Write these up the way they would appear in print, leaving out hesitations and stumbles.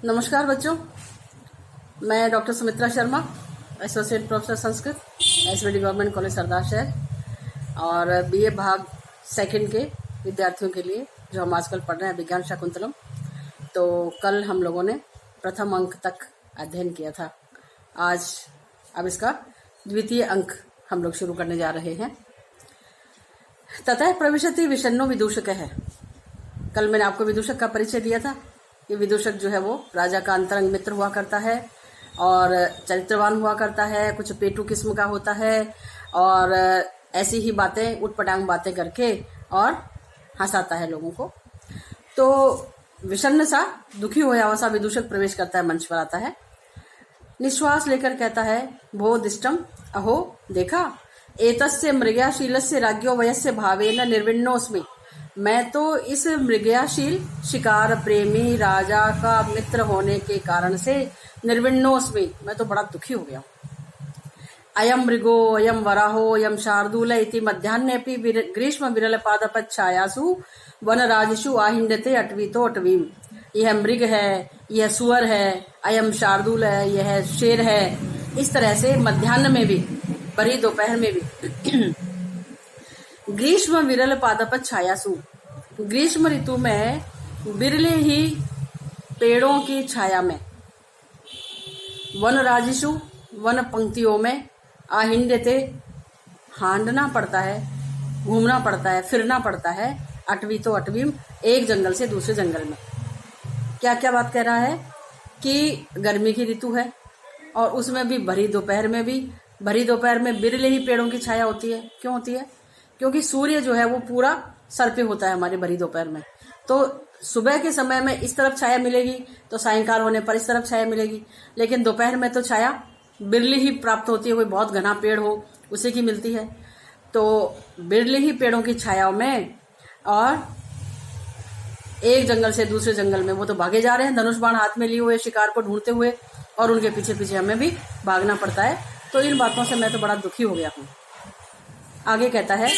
नमस्कार बच्चों, मैं doctor Sumitra Sharma, associate professor Sanskrit, SVD government college Sardarshahar और बीए भाग सेकंड के विद्यार्थियों के लिए जो हम आजकल पढ़ रहे हैं विज्ञान शाकुंतलम। तो कल हम लोगों ने प्रथम अंक तक अध्ययन किया था। आज अब इसका द्वितीय अंक हम लोग शुरू करने जा रहे हैं। ततः प्रविशति विषण्णो विदूषक है। कल मैंने आपको विदूषक का परिचय दिया था। ये विदूषक जो है वो राजा का अंतरंग मित्र हुआ करता है और चरित्रवान हुआ करता है, कुछ पेटू किस्म का होता है और ऐसी ही बातें उटपटांग बातें करके और हंसाता है लोगों को। तो विषण्ण सा दुखी होया हुआ सा विदूषक प्रवेश करता है, मंच पर आता है, निश्वास लेकर कहता है, भो दिष्टम अहो देखा, एतस्य मृगयाशीलस्य राज्ञो वयस्य भावेन निर्विण्णोऽस्मि। मैं तो इस मृगयाशील शिकार प्रेमी राजा का मित्र होने के कारण से निर्विण्णोऽस्मि, मैं तो बड़ा दुखी हो गया हूँ। अयम मृगो अयम वराहो अयम शार्दूल इति मध्याह्नेऽपि ग्रीष्म विरल पादपत् छायासु वनराजिषु आहिंद्यते अटवीतो अटवीम। यह मृग है, यह सुअर है, अयम शार्दूल है, यह शेर है। इस तरह से मध्याह्न में भी, बड़ी दोपहर में भी ग्रीष्म विरल पादपत् छायासु, ग्रीष्म ऋतु में बिरले ही पेड़ों की छाया में, वन राजिशु वन पंक्तियों में, आहिंद्यते हांडना पड़ता है, घूमना पड़ता है, फिरना पड़ता है, अटवी तो अटवीम, एक जंगल से दूसरे जंगल में। क्या क्या बात कह रहा है कि गर्मी की ऋतु है और उसमें भी भरी दोपहर में भी, भरी दोपहर में बिरले ही पेड़ों की छाया होती है। क्यों होती है? क्योंकि सूर्य जो है वो पूरा सर पे होता है हमारे भरी दोपहर में। तो सुबह के समय में इस तरफ छाया मिलेगी तो सायंकाल होने पर इस तरफ छाया मिलेगी, लेकिन दोपहर में तो छाया बिरली ही प्राप्त होती है, कोई बहुत घना पेड़ हो उसी की मिलती है। तो बिरली ही पेड़ों की छाया में और एक जंगल से दूसरे जंगल में वो तो भागे जा रहे हैं, धनुष बाण हाथ में लिए हुए शिकार को ढूंढते हुए, और उनके पीछे पीछे हमें भी भागना पड़ता है। तो इन बातों से मैं तो बड़ा दुखी हो गया हूँ। आगे कहता है,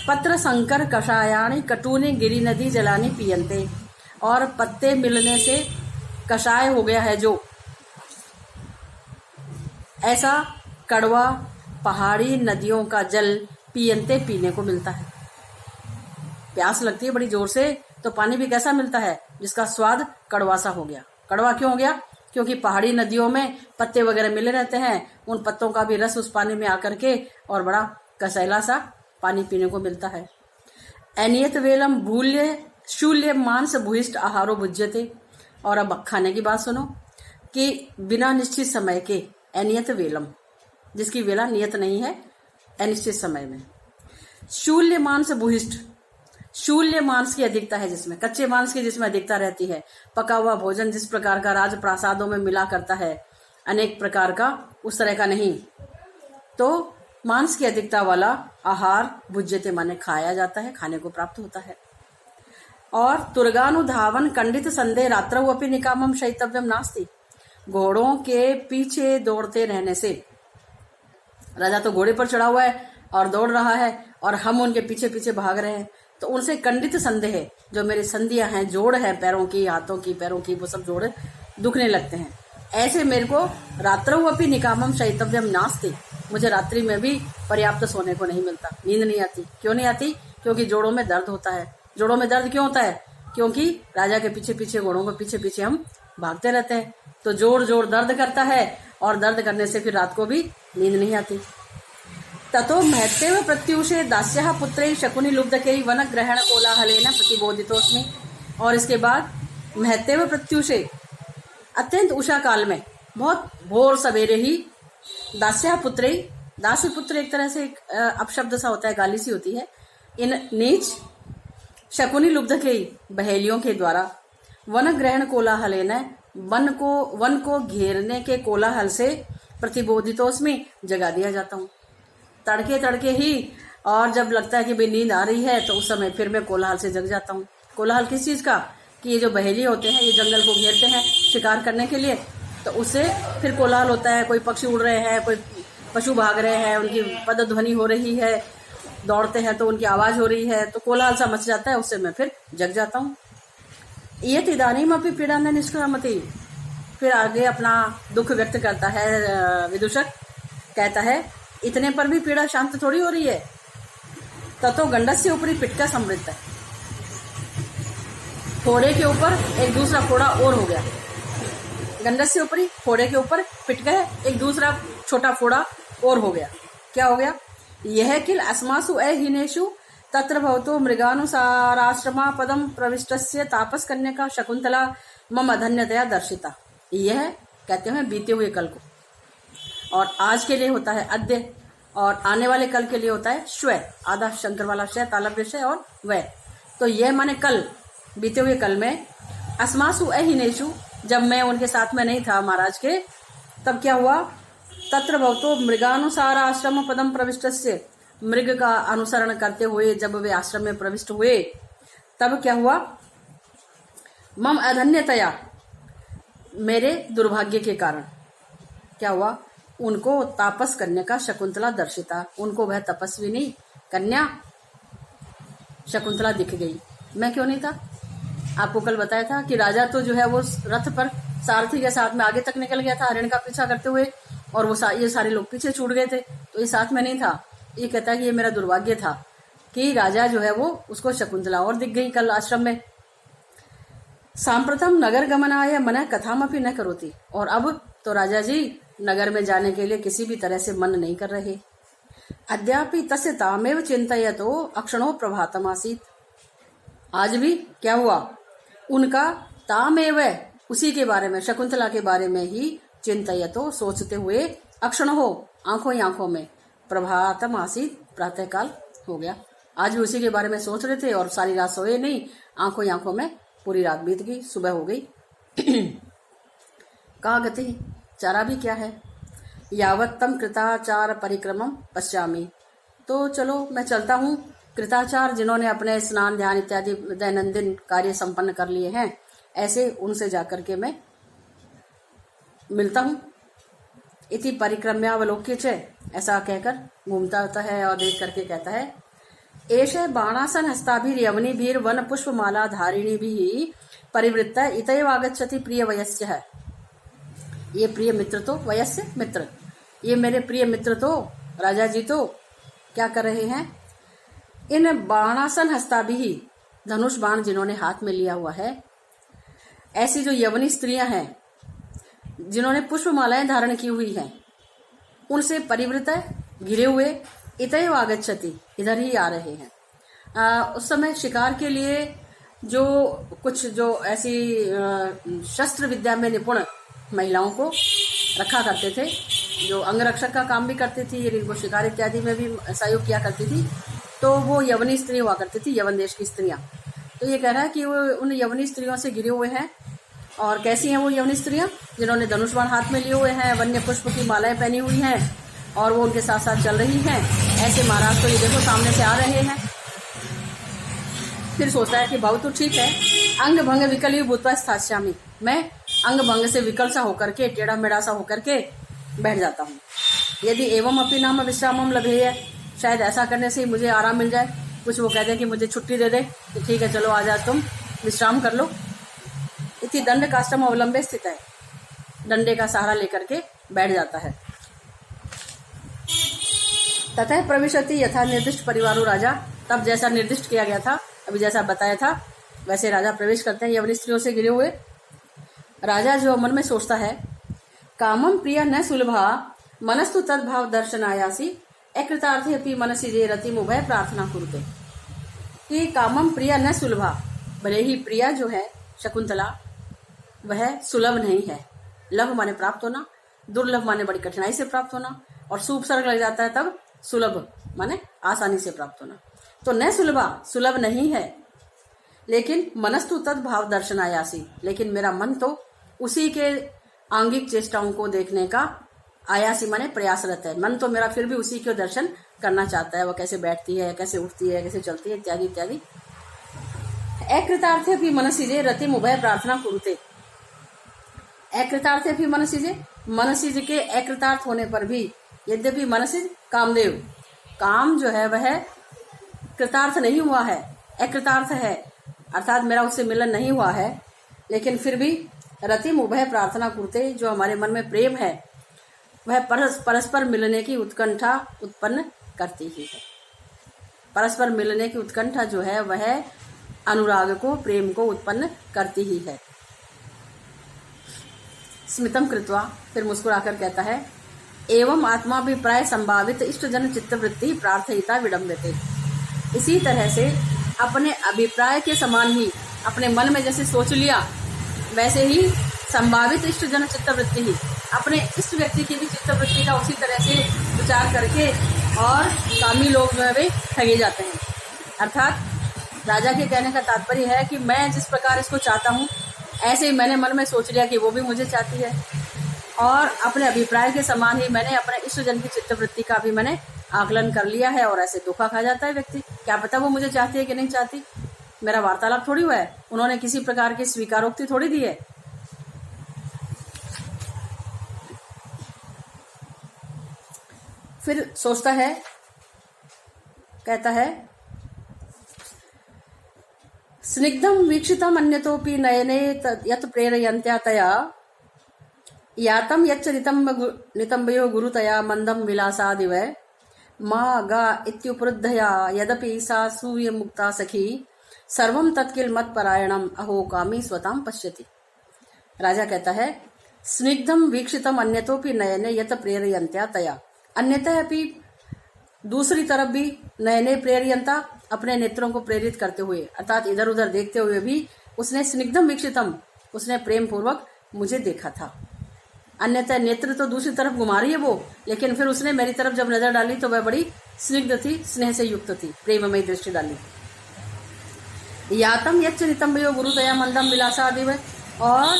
पत्र संकर कषायाणि कटूने गिरी नदी जलानी पियंते, और पत्ते मिलने से कषाय हो गया है जो, ऐसा कड़वा पहाड़ी नदियों का जल पियंते पीने को मिलता है। प्यास लगती है बड़ी जोर से तो पानी भी कैसा मिलता है, जिसका स्वाद कड़वा सा हो गया। कड़वा क्यों हो गया? क्योंकि पहाड़ी नदियों में पत्ते वगैरह मिले रहते हैं, उन पत्तों का भी रस उस पानी में आकर के और बड़ा कसैला सा पानी पीने को मिलता है। अनियत वेलम भूल्य शूल्य मांस भूयिष्ठ आहारो भुज्यते। और अब खाने की बात सुनो कि बिना निश्चित समय के, अनियत वेलम, जिसकी वेला नियत नहीं है, अनिश्चित समय में, शूल्य मांस भूयिष्ठ, शूल्य मांस की अधिकता है जिसमें, कच्चे मांस की जिसमें अधिकता रहती है। पका हुआ भोजन जिस प्रकार का राज प्रासादों में मिला करता है अनेक प्रकार का, उस तरह का नहीं। तो मांस की अधिकता वाला आहार भुज्यते माने खाया जाता है, खाने को प्राप्त होता है। और तुर्गानुधावन कंडित संदेह रात्रौ अपि निकामम शैतव्यम नास्ति। घोड़ों के पीछे दौड़ते रहने से, राजा तो घोड़े पर चढ़ा हुआ है और दौड़ रहा है और हम उनके पीछे पीछे भाग रहे हैं, तो उनसे कंडित संदेह, जो मेरी संधियां हैं, जोड़ है पैरों की, हाथों की, पैरों की, वो सब जोड़ दुखने लगते हैं। ऐसे मेरे को रात्रौ अपि निकामम शैतव्यम नास्ति, मुझे रात्रि में भी पर्याप्त सोने को नहीं मिलता, नींद नहीं आती। क्यों नहीं आती? क्योंकि जोड़ों में दर्द होता है। जोड़ों में दर्द क्यों होता है? क्योंकि राजा के पीछे पीछे, घोड़ों के पीछे पीछे हम भागते रहते हैं, तो जोड़ जोड़ दर्द करता है और दर्द करने से फिर रात को भी नींद नहीं आती। ततो महत्तेव प्रत्युषे दास्यः पुत्रै शकुनि लुब्धकै वन ग्रहण कोलाहलेन प्रतिबोधितोस्मि। और इसके बाद महत्तेव प्रत्युषे, अत्यंत उषा काल में, बहुत भोर सवेरे ही, दास्या पुत्रे, दास्य पुत्र एक तरह से अपशब्द सा होता है, गाली सी होती है। इन नीच शकुनि लुब्ध के बहेलियों के द्वारा, वन ग्रहण कोलाहलेन, वन को घेरने के कोलाहल से, प्रतिबोधितोस्मि, जगा दिया जाता हूँ। तड़के तड़के ही, और जब लगता है कि भाई नींद आ रही है तो उस समय फिर मैं कोलाहल से जग जाता हूँ। कोलाहल किस चीज का? कि ये जो बहेली होते हैं ये जंगल को घेरते हैं शिकार करने के लिए, तो उससे फिर कोलाहल होता है। कोई पक्षी उड़ रहे हैं, कोई पशु भाग रहे हैं, उनकी पदध्वनि हो रही है, दौड़ते हैं तो उनकी आवाज हो रही है, तो कोलाहल सा मच जाता है, उससे मैं फिर जग जाता हूँ। ये इदानीमपि पीड़ा न निष्क्रामति। फिर आगे अपना दुख व्यक्त करता है विदूषक, कहता है इतने पर भी पीड़ा शांत थोड़ी हो रही है। ततो गंडस्य ऊपरी पिटका समृद्ध है, फोड़े के ऊपर एक दूसरा फोड़ा और हो गया। गंडस्य ऊपरी, फोड़े के ऊपर पिटका है, एक दूसरा छोटा फोड़ा और हो गया। क्या हो गया? यह किल अस्मासु अहीनेषु तत्र भवतो मृगानुसाराश्रमा पदम प्रविष्टस्य तापस कन्या शकुंतला मम अधन्यतया दर्शिता। यह कहते हैं बीते हुए कल को, और आज के लिए होता है अद्य, और आने वाले कल के लिए होता है श्व। आधा शंकर वाला शय, तालव्य शय और वह। तो यह माने कल, बीते हुए कल में अस्मासु अहीनेषु, जब मैं उनके साथ में नहीं था महाराज के, तब क्या हुआ? तत्र भवतो मृगानुसार आश्रम पदम प्रविष्टस्य, मृग का अनुसरण करते हुए जब वे आश्रम में प्रविष्ट हुए, तब क्या हुआ? मम अधन्यतया, मेरे दुर्भाग्य के कारण क्या हुआ? उनको तापस कन्या का शकुंतला दर्शिता, उनको वह तपस्विनी कन्या शकुंतला दिख गई। मैं क्यों नहीं था? आपको कल बताया था कि राजा तो जो है वो रथ पर सारथी के साथ में आगे तक निकल गया था हरिण का पीछा करते हुए, और वो ये सारे लोग पीछे छूट गए थे, तो ये साथ में नहीं था। ये कहता है कि ये मेरा दुर्भाग्य था कि राजा जो है वो उसको शकुंतला और दिख गई कल आश्रम में। सांप्रतम नगर गमनाय मन कथामपि न करोति, और अब तो राजा जी नगर में जाने के लिए किसी भी तरह से मन नहीं कर रहे। अद्यापि तस्य तामेव चिंतयतो अक्षणो प्रभातम आसीत। आज भी क्या हुआ? उनका तामेव, उसी के बारे में, शकुंतला के बारे में ही चिंतयतो, सोचते हुए, अक्षण हो, आंखों ही आंखों में, प्रभातम आसीत, प्रातःकाल हो गया। आज भी उसी के बारे में सोच रहे थे और सारी रात सोए नहीं, आंखों ही आंखों में पूरी रात बीत गई, सुबह हो गई। कहाँ गति? चारा भी क्या है? यावत तम कृताचार परिक्रमम पश्यामी। तो चलो मैं चलता हूँ। कृताचार, जिन्होंने अपने स्नान ध्यान इत्यादि दैनंदिन कार्य संपन्न कर लिए हैं, ऐसे उनसे जाकर के मैं मिलता हूँ। इति परिक्रम्यावलोक्य च, ऐसा कहकर घूमता होता है और देख करके कहता है, एष बाणासन हस्ताभिर यवनिभिर वन पुष्पमाला धारिणी भी परिवृत्ता इतैव आगच्छति प्रिय वयस्य है। ये प्रिय मित्र तो, वयस्य मित्र, ये मेरे प्रिय मित्र तो, राजा जी तो क्या कर रहे हैं? इन बाणासन हस्ताभिः, धनुष बाण जिन्होंने हाथ में लिया हुआ है, ऐसी जो यवनी स्त्रियां हैं जिन्होंने पुष्पमालाएं धारण की हुई हैं, उनसे परिवृत घिरे हुए इतैव आगच्छति, इधर ही आ रहे हैं। उस समय शिकार के लिए जो कुछ जो ऐसी शस्त्र विद्या में निपुण महिलाओं को रखा करते थे, जो अंगरक्षक का काम भी करती थी, वो शिकार इत्यादि में भी सहयोग किया करती थी, तो वो यवनी स्त्री हुआ करती थी, यवन देश की स्त्रियां। तो ये कह रहा है कि वो उन यवनी स्त्रियों से घिरे हुए हैं। और कैसी हैं वो यवनी स्त्रियां? जिन्होंने धनुष बाण हाथ में लिए हुए हैं, वन्य पुष्प की मालाएं पहनी हुई हैं, और वो उनके साथ साथ चल रही हैं। ऐसे महाराज तो ये देखो सामने से आ रहे हैं। फिर सोचता है कि भाव तो ठीक है, अंग भंग विकल ही भूतवा स्थास्यामी, मैं अंग भंग से विकल सा होकर के, टेढ़ा मेढ़ा सा होकर के बैठ जाता हूँ। यदि एवं अपनी नाम विश्रामम लभेय, शायद ऐसा करने से मुझे आराम मिल जाए। कुछ वो कहते हैं कि मुझे छुट्टी दे दे, कि ठीक है चलो आ जाओ, तुम विश्राम कर लो। इति दंड काष्ठम अवलंबे स्थित है, डंडे का सहारा लेकर के बैठ जाता है। ततः प्रविशति यथा निर्दिष्ट परिवारों राजा, तब जैसा निर्दिष्ट किया गया था, अभी जैसा बताया था, वैसे राजा प्रवेश करते हैं यवनी स्त्रियों से घिरे हुए। राजा जो मन में सोचता है, कामम प्रिय न सुलभा मनस्तु तद्भाव दर्शनायासी अकृतार्थी अपनी मनसी जे रति मुभय प्रार्थना कुरुते। कि कामम प्रिय न सुलभा, भले ही प्रिया जो है शकुंतला वह सुलभ नहीं है। लभ माने प्राप्त होना, दुर्लभ माने बड़ी कठिनाई से प्राप्त होना, और सुपसर्ग लग जाता है तब सुलभ माने आसानी से प्राप्त होना। तो न सुलभा, सुलभ नहीं है, लेकिन मनस्तु तद भाव दर्शनायासी, लेकिन मेरा मन तो उसी के आंगिक चेष्टाओं को देखने का आयासी माने प्रयासरत है। मन तो मेरा फिर भी उसी के दर्शन करना चाहता है, वह कैसे बैठती है, कैसे उठती है, कैसे चलती है, इत्यादि इत्यादि। अकृतार्थे भी मनसीजे रतिम उभय प्रार्थना कुरुते। अकृतार्थे भी मनसीजे, मनसीज के अकृतार्थ होने पर भी, यद्यपि मनसीज कामदेव, काम जो है वह कृतार्थ नहीं हुआ है, अकृतार्थ है, अर्थात मेरा उससे मिलन नहीं हुआ है, लेकिन फिर भी रतिम उभय प्रार्थना कुरुते, जो हमारे मन में प्रेम है वह परस्पर मिलने की उत्कंठा उत्पन्न करती ही है। परस्पर मिलने की उत्कंठा जो है वह अनुराग को, प्रेम को उत्पन्न करती ही है। स्मितम कृत्वा, फिर मुस्कुराकर कहता है, एवं आत्माभिप्राय संभावित इष्टजन चित्तवृत्ति प्रार्थयिता विडम्बते। इसी तरह से अपने अभिप्राय के समान ही, अपने मन में जैसे सोच लिया वैसे ही संभावित इष्टजन चित्तवृत्ति ही, अपने इष्ट व्यक्ति की भी चित्तवृत्ति का उसी तरह से विचार करके और कामी लोग जो है वे ठगे जाते हैं। अर्थात राजा के कहने का तात्पर्य है कि मैं जिस प्रकार इसको चाहता हूँ ऐसे ही मैंने मन में सोच लिया कि वो भी मुझे चाहती है, और अपने अभिप्राय के समान ही मैंने अपने इष्टजन की चित्तवृत्ति का भी मैंने आकलन कर लिया है, और ऐसे धोखा खा जाता है व्यक्ति। क्या पता वो मुझे चाहती है कि नहीं चाहती, मेरा वार्तालाप थोड़ी हुआ है, उन्होंने किसी प्रकार की स्वीकारोक्ति थोड़ी दी है। फिर सोचता है, कहता है, स्निग्धम वीक्षितम अन्यतोपि नयने यत् प्रेरयन्त्या तया यातम यच्च नितंबयो गुरुतया मंदम विलासादिव मा गा इत्युपरुद्धया यदपि सा सूर्यमुक्ता सखी सर्वम तत्किल मत परायणम अहो कामी स्वताम पश्यति। राजा कहता है, स्निग्धम वीक्षितम अन्यतोपि नयने यत् प्रेरयन्त्या तया, अन्यतः अपि दूसरी तरफ भी नयने प्रेरयंता, अपने नेत्रों को प्रेरित करते हुए, अर्थात इधर उधर देखते हुए भी उसने स्निग्धम वीक्षितम, उसने प्रेम पूर्वक मुझे देखा था। अन्यतः नेत्र तो दूसरी तरफ घुमा रही है वो, लेकिन फिर उसने मेरी तरफ जब नजर डाली तो वह बड़ी स्निग्ध थी, स्नेह से युक्त थी, प्रेममयी दृष्टि डाली। यातम यच्च नितंबयो गुरुतया मंदम विलासादिव, और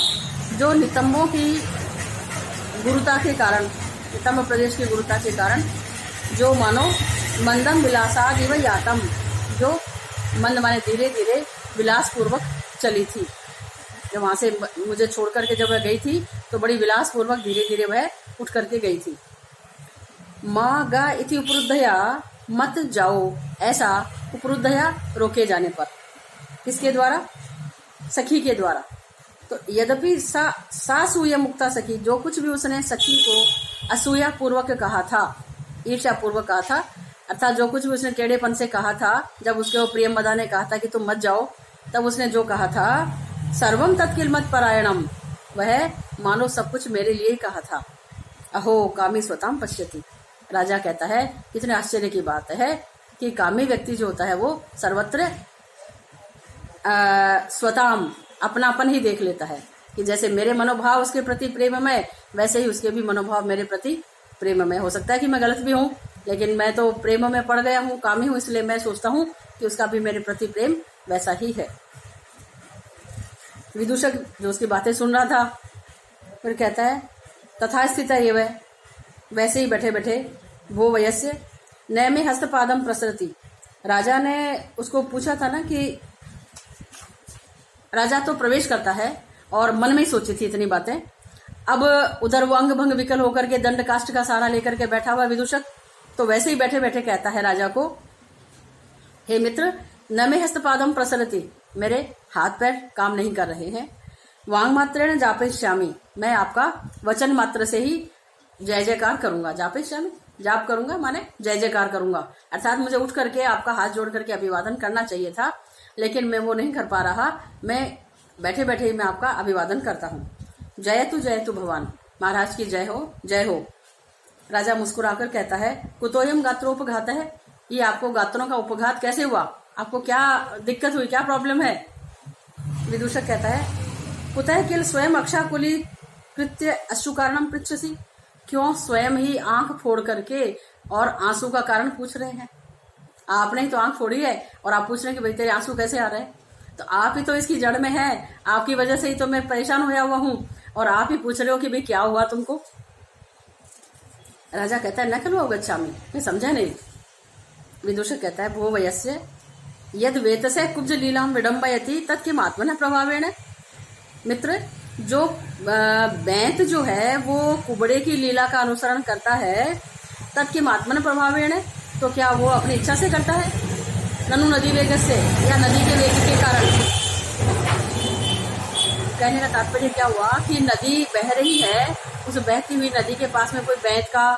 जो नितंबों की गुरुता के कारण, नितंब प्रदेश की गुरुता के कारण जो मानो मंदम विलासादिव यातम, जो मंद माने धीरे धीरे विलास पूर्वक चली थी। जब वहां से मुझे छोड़ करके जब वह गई थी तो बड़ी विलास पूर्वक धीरे धीरे वह उठ करके गई थी। माँ गा इति उपरुद्धया, मत जाओ, ऐसा उपरुद्धया रोके जाने पर, किसके द्वारा? सखी के द्वारा। तो यद्यपि सा सूया मुक्ता सखी, जो कुछ भी उसने सखी को असूया पूर्वक कहा था, ईर्ष्या पूर्वक कहा था, अर्थात जो कुछ भी उसने टेढ़ेपन से कहा था, जब उसके वो प्रियमदा ने कहा था कि तुम मत जाओ, तब उसने जो कहा था सर्वम तत्किल मत परायणम, वह मानो सब कुछ मेरे लिए ही कहा था। अहो कामी स्वताम पश्यति। राजा कहता है, कितने आश्चर्य की बात है कि कामी व्यक्ति जो होता है वो सर्वत्र स्वताम, अपनापन ही देख लेता है, कि जैसे मेरे मनोभाव उसके प्रति प्रेममय, वैसे ही उसके भी मनोभाव मेरे प्रति प्रेममय। हो सकता है कि मैं गलत भी हूँ, लेकिन मैं तो प्रेम में पड़ गया हूँ, कामी हूँ, इसलिए मैं सोचता हूँ कि उसका भी मेरे प्रति प्रेम वैसा ही है। विदूषक जो उसकी बातें सुन रहा था, फिर कहता है, तथा स्थित है ये वह, वैसे ही बैठे बैठे, वो वयस्य नय में हस्तपादम प्रसरती। राजा ने उसको पूछा था ना कि राजा तो प्रवेश करता है और मन में ही सोची थी इतनी बातें, अब उधर वो अंग भंग विकल होकर के दंड काष्ठ का सहारा लेकर के बैठा हुआ विदूषक, तो वैसे ही बैठे बैठे कहता है राजा को, हे मित्र, न में हस्तपादम प्रसरति, मेरे हाथ पैर काम नहीं कर रहे हैं। वांग मात्रेण जापयिष्यामि, मैं आपका वचन मात्र से ही जय जयकार करूंगा। जापयिष्यामि, जाप करूंगा माने जय जयकार करूंगा, अर्थात मुझे उठ करके आपका हाथ जोड़ करके अभिवादन करना चाहिए था, लेकिन मैं वो नहीं कर पा रहा, मैं बैठे बैठे ही मैं आपका अभिवादन करता हूँ। जयतु भगवान, महाराज की जय हो, जय हो। राजा मुस्कुराकर कहता है, कुतोयम गात्रोपघात है, ये आपको गात्रों का उपघात कैसे हुआ, आपको क्या दिक्कत हुई, क्या प्रॉब्लम है? विदूषक कहता है, कुतः किल स्वयं अक्षाकुली कृत्य अश्रु कारणम पृच्छसि, क्यों स्वयं ही आंख फोड़ करके और आंसू का कारण पूछ रहे हैं? आपने ही तो आंख फोड़ी है और आप पूछ रहे हैं कि भाई तेरे आंसू कैसे आ रहे हैं? तो आप ही तो इसकी जड़ में है, आपकी वजह से ही तो मैं परेशान होया हुआ हूँ, और आप ही पूछ रहे हो कि भाई क्या हुआ तुमको? राजा कहता है, न खलु अवगच्छामि, मैं समझा नहीं। विदूषक कहता है, भो वयस्य यद वेतसे कुब्ज लीलाम विडम्बयति तत्किम आत्मनः प्रभावेण। मित्र, जो बैंत जो है वो कुबड़े की लीला का अनुसरण करता है, तत्किम आत्मनः प्रभावेण, तो क्या वो अपनी इच्छा से करता है? ननु नदी वेग से, या नदी के वेग के कारण। कहने का तात्पर्य क्या हुआ कि नदी बह रही है, उस बहती हुई नदी के पास में कोई बैत का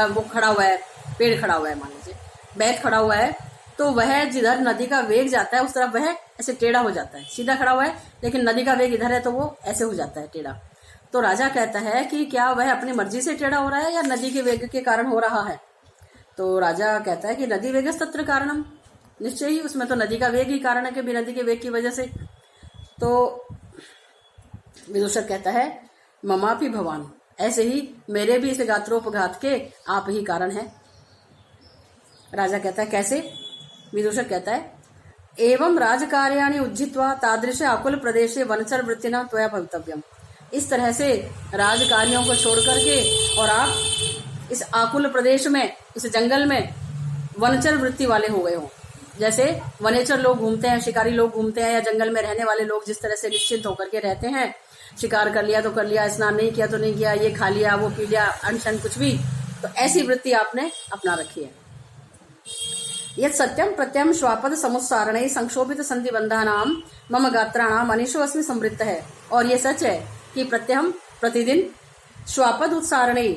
वो खड़ा हुआ है, पेड़ खड़ा हुआ है, मान लीजिए बैत खड़ा हुआ है, तो वह जिधर नदी का वेग जाता है उस तरफ वह ऐसे टेढ़ा हो जाता है। सीधा खड़ा हुआ है लेकिन नदी का वेग इधर है तो वो ऐसे हो जाता है टेढ़ा। तो राजा कहता है कि क्या वह अपनी मर्जी से टेढ़ा हो रहा है या नदी के वेग के कारण हो रहा है। तो राजा कहता है कि नदी वेगस्तत्र कारणम, निश्चय ही उसमें तो नदी का वेग ही कारण है कि नदी के वेग की वजह से। तो विदूषक कहता है ममापि भवान, ऐसे ही मेरे भी इस गात्रोपघात के आप ही कारण है। राजा कहता है कैसे? विदूषक कहता है एवं राजकार्याणि उज्जित्वा तादृश आकुल प्रदेशे वनचर वृत्तिना त्वया भवितव्यम। इस तरह से राजकार्यों को छोड़ करके और आप इस आकुल प्रदेश में, इस जंगल में वनचर वृत्ति वाले हो गए हो। जैसे वनेचर लोग घूमते हैं, शिकारी लोग घूमते हैं, या जंगल में रहने वाले लोग जिस तरह से निश्चिंत होकर के रहते हैं, शिकार कर लिया तो कर लिया, स्नान नहीं किया तो नहीं किया, ये खा लिया वो पी लिया, अनशन कुछ भी, तो ऐसी वृत्ति आपने अपना रखी है। यद सत्यम प्रत्यम श्वापद समुत्सारण संक्षोभित संधि बंधानाम मम गात्राणाम अनिशो अस्मि समृद्ध है। और ये सच है कि प्रत्यम प्रतिदिन श्वापद उत्सारणे,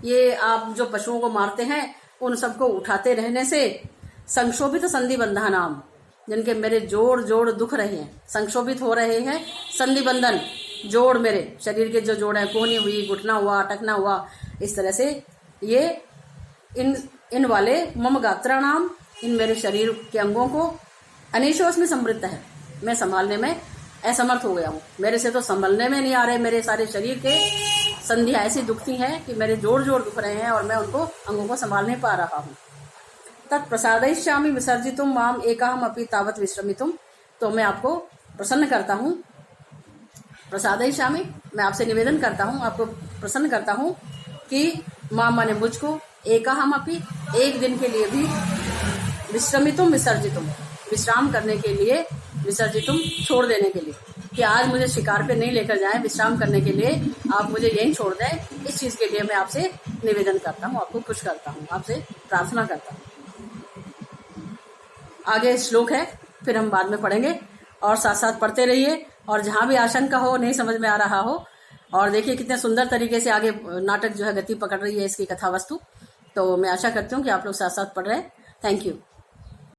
ये आप जो पशुओं को मारते हैं उन सबको उठाते रहने से संक्षोभित संधि बंधानाम, जिनके मेरे जोड़ जोड़ दुख रहे हैं, संक्षोभित हो रहे हैं, संधि बंधन जोड़, मेरे शरीर के जो जोड़ है, कोहनी हुई, घुटना हुआ, अटकना हुआ, इस तरह से ये इन वाले मम गात्राणाम, इन मेरे शरीर के अंगों को अनिशोष में समृद्ध है, मैं संभालने में असमर्थ हो गया हूँ, मेरे से तो संभलने में नहीं आ रहे, मेरे सारे शरीर के संधियां ऐसी दुखती हैं कि मेरे जोड़ जोड़ दुख रहे हैं और मैं उनको अंगों को संभाल नहीं पा रहा हूँ। तत्प्रसादयिष्यामि विसर्जितुम माम एकाहम अपि तावत विश्रमितुम। तो मैं आपको प्रसन्न करता हूँ, प्रसादयिष्यामि, मैं आपसे निवेदन करता हूँ, आपको प्रसन्न करता हूँ कि माम माने मुझको, एकाहम अपि, एक दिन के लिए भी, विश्रमितुम विसर्जितुम, विश्राम करने के लिए, विसर्जितुम छोड़ देने के लिए, कि आज मुझे शिकार पे नहीं लेकर जाएं, विश्राम करने के लिए आप मुझे यहीं छोड़ दें, इस चीज के लिए मैं आपसे निवेदन करता हूँ, आपको खुश करता हूँ, आपसे प्रार्थना करता हूँ। आगे श्लोक है, फिर हम बाद में पढ़ेंगे, और साथ साथ पढ़ते रहिए, और जहां भी आशंका हो, नहीं समझ में आ रहा हो, और देखिए कितने सुंदर तरीके से आगे नाटक जो है गति पकड़ रही है इसकी कथा वस्तु। तो मैं आशा करती हूँ कि आप लोग साथ साथ पढ़ रहे हैं। Thank you.